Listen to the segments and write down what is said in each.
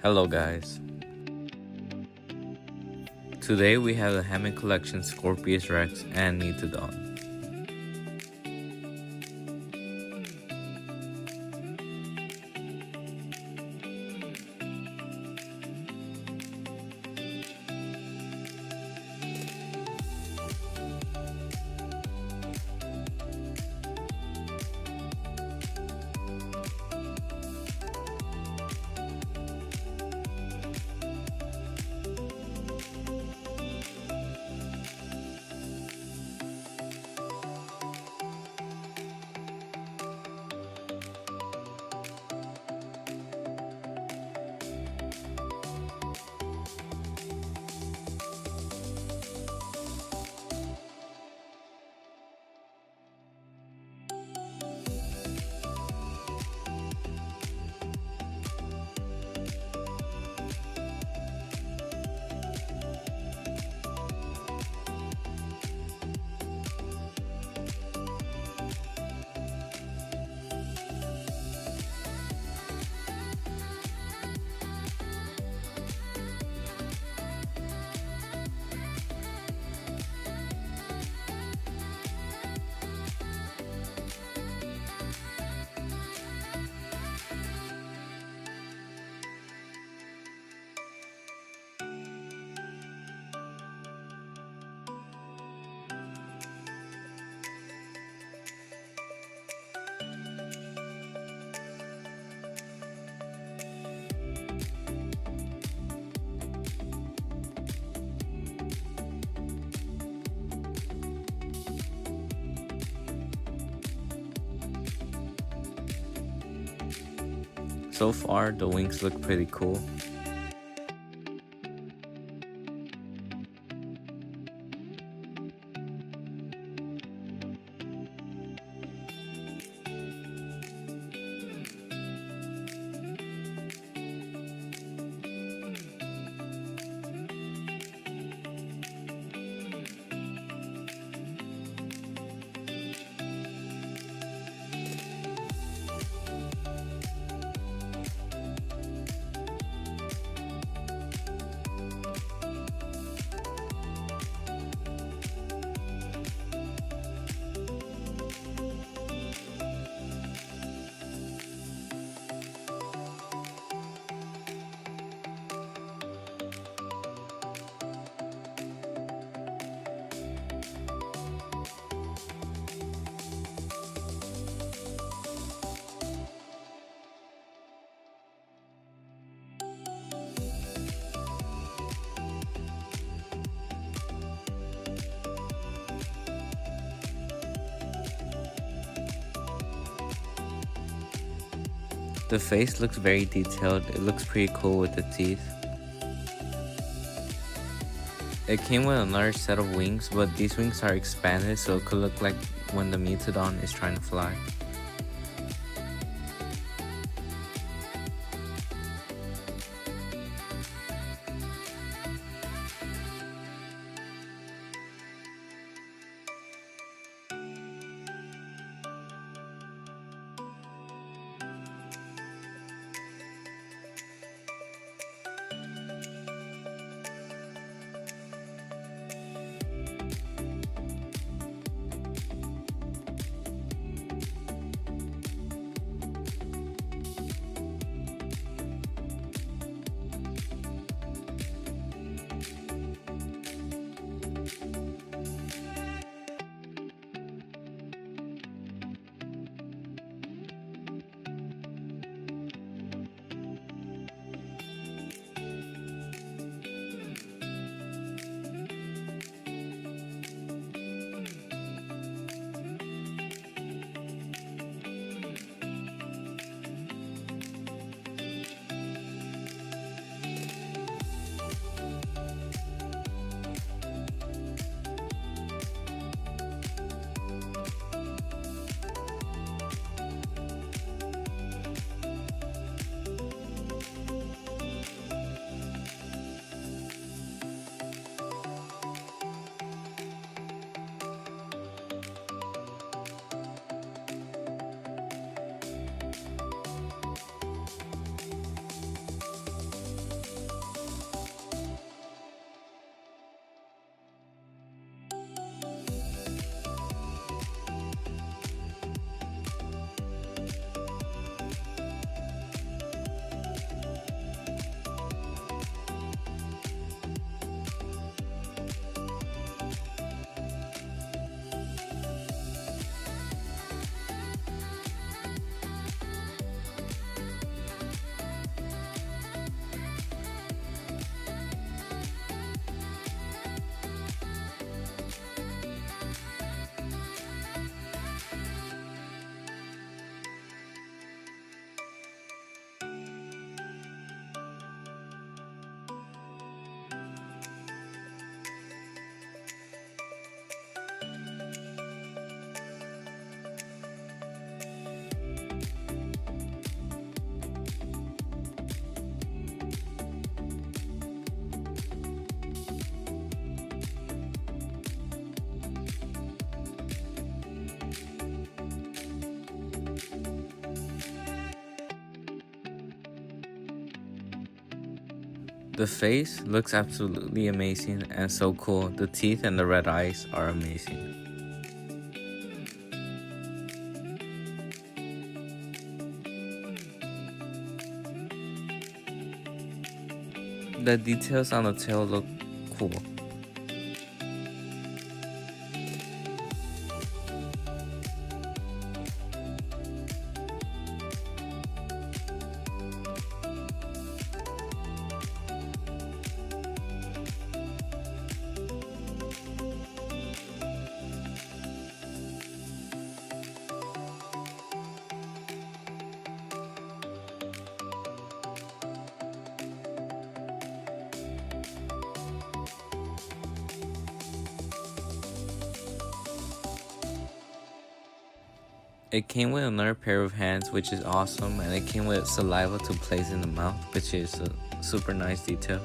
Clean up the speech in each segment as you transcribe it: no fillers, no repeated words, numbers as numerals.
Hello guys. Today we have the Hammond Collection Scorpius Rex and Meetodon. So far the wings look pretty cool. The face looks very detailed. It looks pretty cool with the teeth. It came with another set of wings, but these wings are expanded so it could look like when the Meetodon is trying to fly. The face looks absolutely amazing and so cool. The teeth and the red eyes are amazing. The details on the tail look cool. It came with another pair of hands, which is awesome, and it came with saliva to place in the mouth, which is a super nice detail.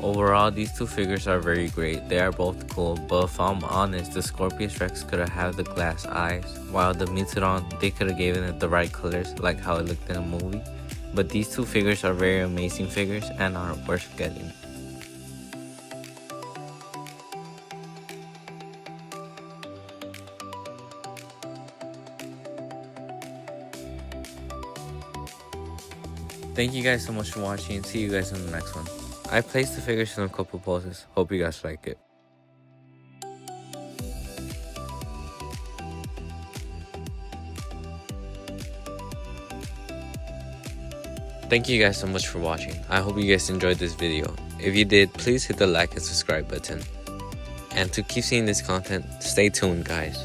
Overall, these two figures are very great. They are both cool, but if I'm honest, the Scorpius Rex could have had the glass eyes, while the Megalodon, they could have given it the right colors, like how it looked in the movie. But these two figures are very amazing figures and are worth getting. Thank you guys so much for watching. See you guys in the next one. I placed the figures in a couple poses. Hope you guys like it. Thank you guys so much for watching. I hope you guys enjoyed this video. If you did, please hit the like and subscribe button. And to keep seeing this content, stay tuned guys.